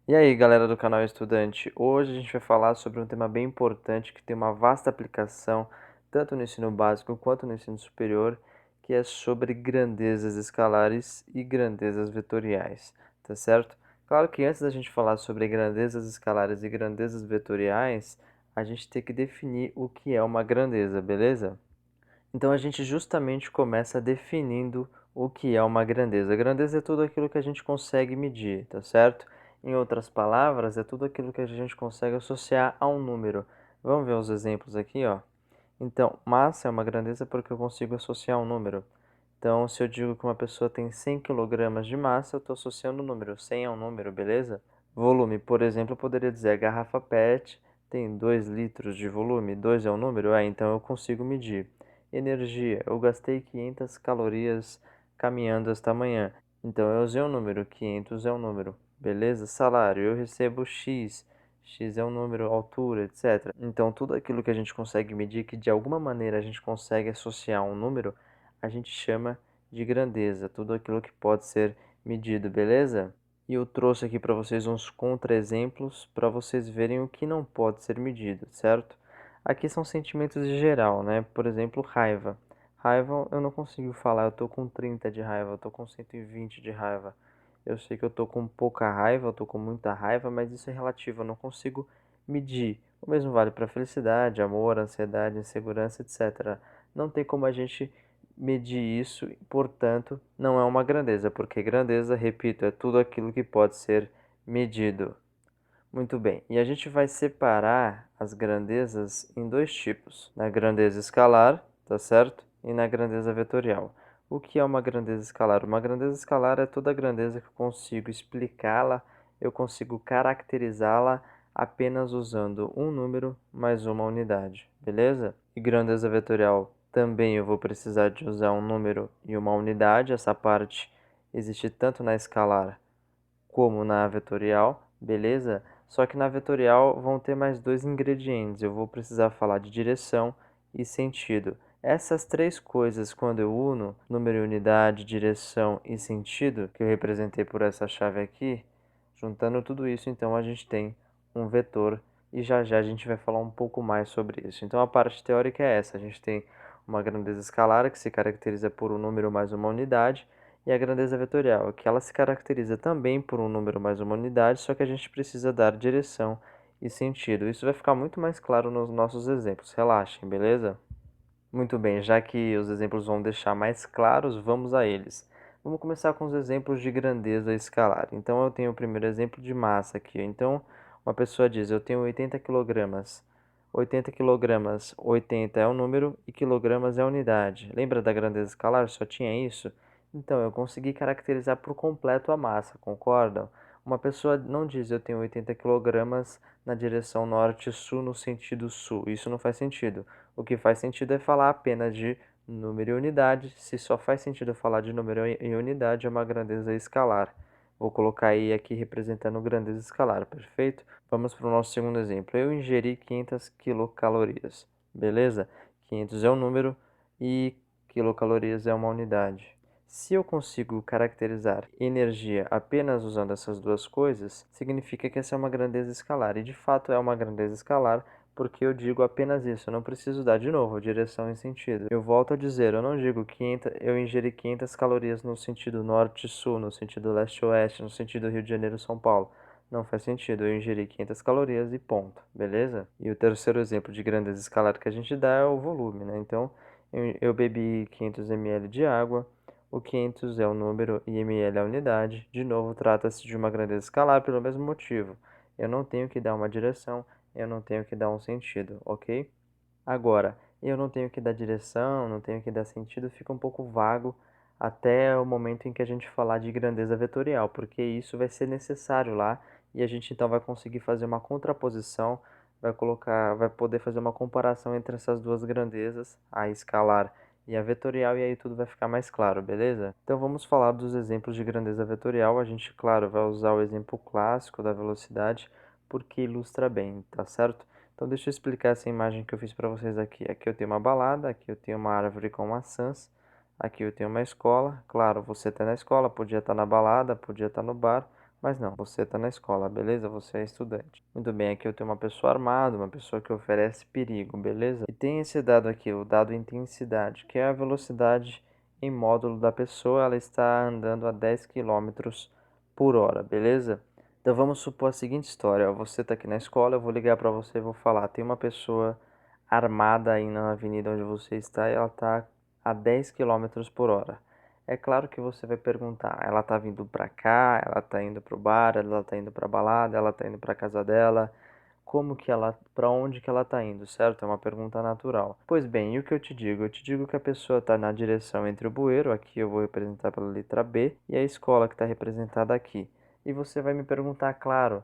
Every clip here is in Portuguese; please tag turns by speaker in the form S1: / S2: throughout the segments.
S1: E aí, galera do canal Estudante, hoje a gente vai falar sobre um tema bem importante que tem uma vasta aplicação tanto no ensino básico quanto no ensino superior, que é sobre grandezas escalares e grandezas vetoriais, tá certo? Claro que antes da gente falar sobre grandezas escalares e grandezas vetoriais, a gente tem que definir o que é uma grandeza, beleza? Então a gente justamente começa definindo o que é uma grandeza. Grandeza é tudo aquilo que a gente consegue medir, tá certo? Em outras palavras, é tudo aquilo que a gente consegue associar a um número. Vamos ver os exemplos aqui, ó. Então, massa é uma grandeza porque eu consigo associar um número. Então, se eu digo que uma pessoa tem 100 kg de massa, eu estou associando o número. 100 é um número, beleza? Volume, por exemplo, eu poderia dizer a garrafa PET tem 2 litros de volume. 2 é um número? Então eu consigo medir. Energia, eu gastei 500 calorias caminhando esta manhã. Então eu usei um número, 500 é um número. Beleza? Salário, eu recebo X. X é um número, altura, etc. Então tudo aquilo que a gente consegue medir, que de alguma maneira a gente consegue associar a um número, a gente chama de grandeza. Tudo aquilo que pode ser medido, beleza? E eu trouxe aqui para vocês uns contra-exemplos para vocês verem o que não pode ser medido, certo? Aqui são sentimentos em geral, né? Por exemplo, raiva. Raiva eu não consigo falar, eu tô com 30 de raiva, eu tô com 120 de raiva. Eu sei que eu tô com pouca raiva, eu tô com muita raiva, mas isso é relativo, eu não consigo medir. O mesmo vale para felicidade, amor, ansiedade, insegurança, etc. Não tem como a gente medir isso, portanto, não é uma grandeza, porque grandeza, repito, é tudo aquilo que pode ser medido. Muito bem, e a gente vai separar as grandezas em dois tipos, na grandeza escalar, tá certo? E na grandeza vetorial. O que é uma grandeza escalar? Uma grandeza escalar é toda grandeza que eu consigo explicá-la, eu consigo caracterizá-la apenas usando um número mais uma unidade, beleza? E grandeza vetorial também eu vou precisar de usar um número e uma unidade, essa parte existe tanto na escalar como na vetorial, beleza? Só que na vetorial vão ter mais dois ingredientes. Eu vou precisar falar de direção e sentido. Essas três coisas, quando eu uno número e unidade, direção e sentido, que eu representei por essa chave aqui, juntando tudo isso, então a gente tem um vetor e já já a gente vai falar um pouco mais sobre isso. Então a parte teórica é essa: a gente tem uma grandeza escalar que se caracteriza por um número mais uma unidade, e a grandeza vetorial, que ela se caracteriza também por um número mais uma unidade, só que a gente precisa dar direção e sentido. Isso vai ficar muito mais claro nos nossos exemplos. Relaxem, beleza? Muito bem, já que os exemplos vão deixar mais claros, vamos a eles. Vamos começar com os exemplos de grandeza escalar. Então, eu tenho o primeiro exemplo de massa aqui. Então, uma pessoa diz, eu tenho 80 quilogramas. 80 quilogramas, 80 é um número e quilogramas é a unidade. Lembra da grandeza escalar? Só tinha isso? Então, eu consegui caracterizar por completo a massa, concordam? Uma pessoa não diz, eu tenho 80 quilogramas na direção norte-sul no sentido sul. Isso não faz sentido. O que faz sentido é falar apenas de número e unidade. Se só faz sentido falar de número e unidade, é uma grandeza escalar. Vou colocar aí aqui representando grandeza escalar, perfeito? Vamos para o nosso segundo exemplo. Eu ingeri 500 quilocalorias, beleza? 500 é um número e quilocalorias é uma unidade. Se eu consigo caracterizar energia apenas usando essas duas coisas, significa que essa é uma grandeza escalar. E de fato é uma grandeza escalar, porque eu digo apenas isso, eu não preciso dar de novo direção e sentido. Eu volto a dizer, eu não digo 500, eu ingeri 500 calorias no sentido norte-sul, no sentido leste-oeste, no sentido Rio de Janeiro-São Paulo. Não faz sentido, eu ingeri 500 calorias e ponto, beleza? E o terceiro exemplo de grandeza escalar que a gente dá é o volume, né? Então, eu bebi 500 ml de água, o 500 é o número e ml é a unidade. De novo, trata-se de uma grandeza escalar pelo mesmo motivo. Eu não tenho que dar uma direção, eu não tenho que dar um sentido, ok? Agora, eu não tenho que dar direção, não tenho que dar sentido, fica um pouco vago até o momento em que a gente falar de grandeza vetorial, porque isso vai ser necessário lá e a gente então vai conseguir fazer uma contraposição, vai poder fazer uma comparação entre essas duas grandezas, a escalar e a vetorial, e aí tudo vai ficar mais claro, beleza? Então vamos falar dos exemplos de grandeza vetorial. A gente, claro, vai usar o exemplo clássico da velocidade porque ilustra bem, tá certo? Então deixa eu explicar essa imagem que eu fiz para vocês aqui. Aqui eu tenho uma balada, aqui eu tenho uma árvore com maçãs, aqui eu tenho uma escola. Claro, você está na escola, podia estar na balada, podia estar no bar, Mas não, você está na escola, beleza? Você é estudante. Muito bem, aqui eu tenho uma pessoa armada, uma pessoa que oferece perigo, beleza? E tem esse dado aqui, o dado intensidade, que é a velocidade em módulo da pessoa, ela está andando a 10 quilômetros por hora, beleza? Então vamos supor a seguinte história, ó, você está aqui na escola, eu vou ligar para você e vou falar, tem uma pessoa armada aí na avenida onde você está e ela está a 10 quilômetros por hora. É claro que você vai perguntar, ela tá vindo pra cá, ela tá indo pro bar, ela tá indo pra balada, ela tá indo pra casa dela, como que ela, para onde que ela tá indo, certo? É uma pergunta natural. Pois bem, e o que eu te digo? Eu te digo que a pessoa está na direção entre o bueiro, aqui eu vou representar pela letra B, e a escola que está representada aqui. E você vai me perguntar, claro,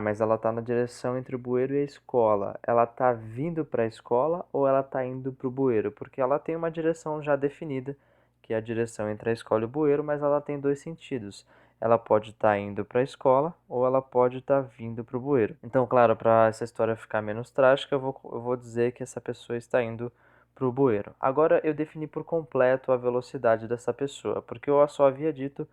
S1: mas ela está na direção entre o bueiro e a escola. Ela está vindo para a escola ou ela está indo para o bueiro? Porque ela tem uma direção já definida, que é a direção entre a escola e o bueiro, mas ela tem dois sentidos. Ela pode estar indo para a escola ou ela pode estar vindo para o bueiro. Então, claro, para essa história ficar menos trágica, eu vou dizer que essa pessoa está indo para o bueiro. Agora, eu defini por completo a velocidade dessa pessoa, porque eu só havia dito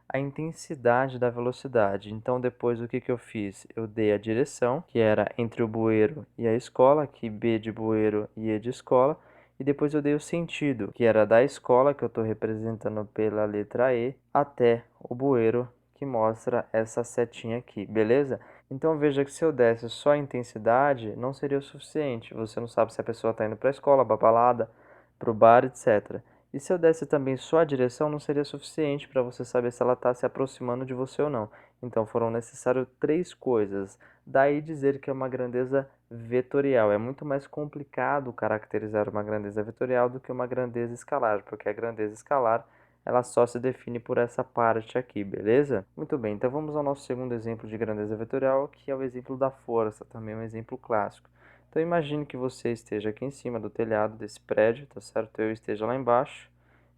S1: a intensidade da velocidade. Então, depois, o que que eu fiz? Eu dei a direção, que era entre o bueiro e a escola, aqui B de bueiro e E de escola, e depois eu dei o sentido, que era da escola, que eu estou representando pela letra E, até o bueiro, que mostra essa setinha aqui, beleza? Então veja que se eu desse só a intensidade, não seria o suficiente. Você não sabe se a pessoa está indo para a escola, para a balada, para o bar, etc. E se eu desse também só a direção, não seria suficiente para você saber se ela está se aproximando de você ou não. Então foram necessárias três coisas. Daí dizer que é uma grandeza vetorial. É muito mais complicado caracterizar uma grandeza vetorial do que uma grandeza escalar, porque a grandeza escalar ela só se define por essa parte aqui, beleza? Muito bem, então vamos ao nosso segundo exemplo de grandeza vetorial, que é o exemplo da força, também um exemplo clássico. Então imagine que você esteja aqui em cima do telhado desse prédio, tá certo? Eu esteja lá embaixo.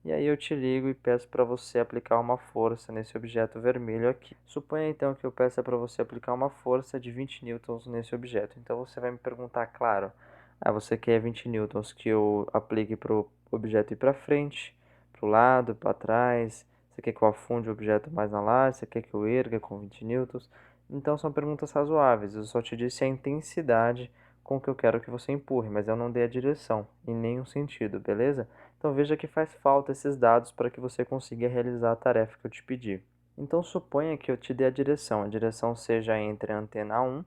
S1: E aí eu te ligo e peço para você aplicar uma força nesse objeto vermelho aqui. Suponha então que eu peça para você aplicar uma força de 20 newtons nesse objeto. Então você vai me perguntar, claro, você quer 20 newtons que eu aplique para o objeto ir para frente, para o lado, para trás? Você quer que eu afunde o objeto mais na laje? Você quer que eu erga com 20 newtons? Então são perguntas razoáveis. Eu só te disse a intensidade com que eu quero que você empurre, mas eu não dei a direção em nenhum sentido, beleza? Então veja que faz falta esses dados para que você consiga realizar a tarefa que eu te pedi. Então suponha que eu te dê a direção seja entre a antena 1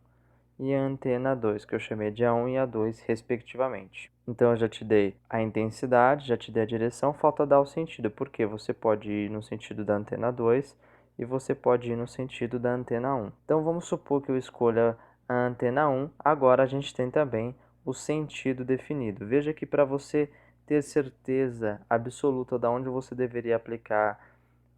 S1: e a antena 2, que eu chamei de A1 e A2 respectivamente. Então eu já te dei a intensidade, já te dei a direção, falta dar o sentido, porque você pode ir no sentido da antena 2 e você pode ir no sentido da antena 1. Então vamos supor que eu escolha a antena 1, agora a gente tem também o sentido definido. Veja que para você ter certeza absoluta de onde você deveria aplicar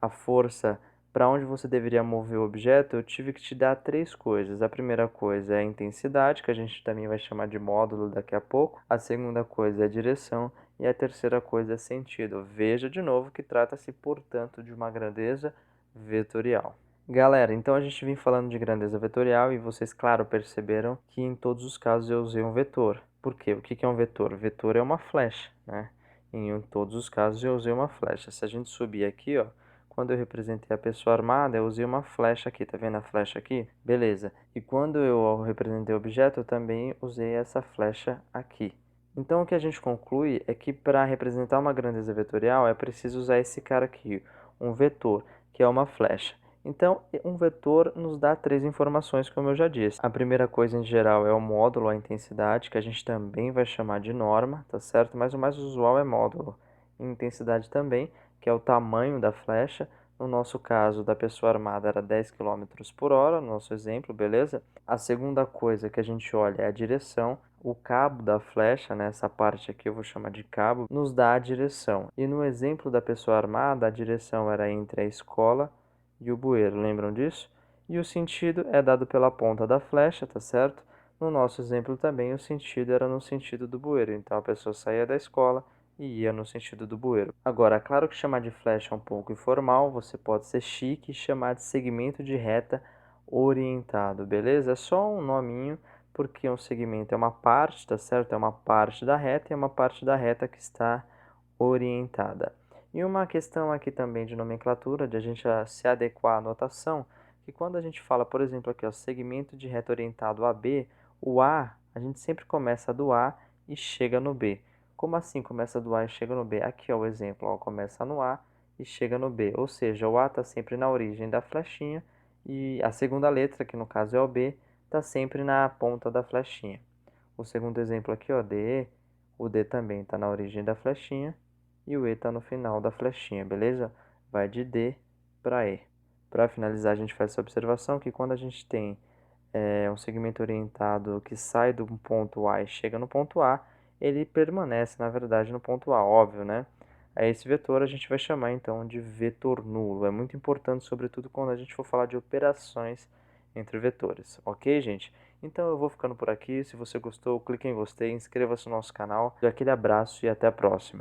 S1: a força, para onde você deveria mover o objeto, eu tive que te dar três coisas. A primeira coisa é a intensidade, que a gente também vai chamar de módulo daqui a pouco. A segunda coisa é a direção. E a terceira coisa é sentido. Veja de novo que trata-se, portanto, de uma grandeza vetorial. Galera, então a gente vem falando de grandeza vetorial e vocês, claro, perceberam que em todos os casos eu usei um vetor. Por quê? O que é um vetor? Vetor é uma flecha, né? Em todos os casos eu usei uma flecha. Se a gente subir aqui, ó, quando eu representei a pessoa armada, eu usei uma flecha aqui, tá vendo a flecha aqui? Beleza. E quando eu representei o objeto, eu também usei essa flecha aqui. Então o que a gente conclui é que para representar uma grandeza vetorial é preciso usar esse cara aqui, um vetor, que é uma flecha. Então, um vetor nos dá três informações, como eu já disse. A primeira coisa, em geral, é o módulo, a intensidade, que a gente também vai chamar de norma, tá certo? Mas o mais usual é módulo. E intensidade também, que é o tamanho da flecha. No nosso caso, da pessoa armada era 10 quilômetros por hora, no nosso exemplo, beleza? A segunda coisa que a gente olha é a direção. O cabo da flecha, né, essa parte aqui eu vou chamar de cabo, nos dá a direção. E no exemplo da pessoa armada, a direção era entre a escola e o bueiro, lembram disso? E o sentido é dado pela ponta da flecha, tá certo? No nosso exemplo também o sentido era no sentido do bueiro, então a pessoa saía da escola e ia no sentido do bueiro. Agora, claro que chamar de flecha é um pouco informal, você pode ser chique e chamar de segmento de reta orientado, beleza? É só um nominho, porque um segmento é uma parte, tá certo? É uma parte da reta e é uma parte da reta que está orientada. E uma questão aqui também de nomenclatura, de a gente se adequar à notação, que quando a gente fala, por exemplo, aqui, ó, segmento de reta orientado AB, o A, a gente sempre começa do A e chega no B. Como assim começa do A e chega no B? Aqui, ó, o exemplo, ó, começa no A e chega no B, ou seja, o A está sempre na origem da flechinha e a segunda letra, que no caso é o B, está sempre na ponta da flechinha. O segundo exemplo aqui, ó, DE, o D também está na origem da flechinha e o E está no final da flechinha, beleza? Vai de D para E. Para finalizar, a gente faz essa observação que quando a gente tem um segmento orientado que sai do ponto A e chega no ponto A, ele permanece, na verdade, no ponto A, óbvio, né? Aí esse vetor a gente vai chamar então de vetor nulo. É muito importante, sobretudo quando a gente for falar de operações entre vetores, ok, gente? Então eu vou ficando por aqui. Se você gostou, clique em gostei, inscreva-se no nosso canal. Aquele abraço e até a próxima.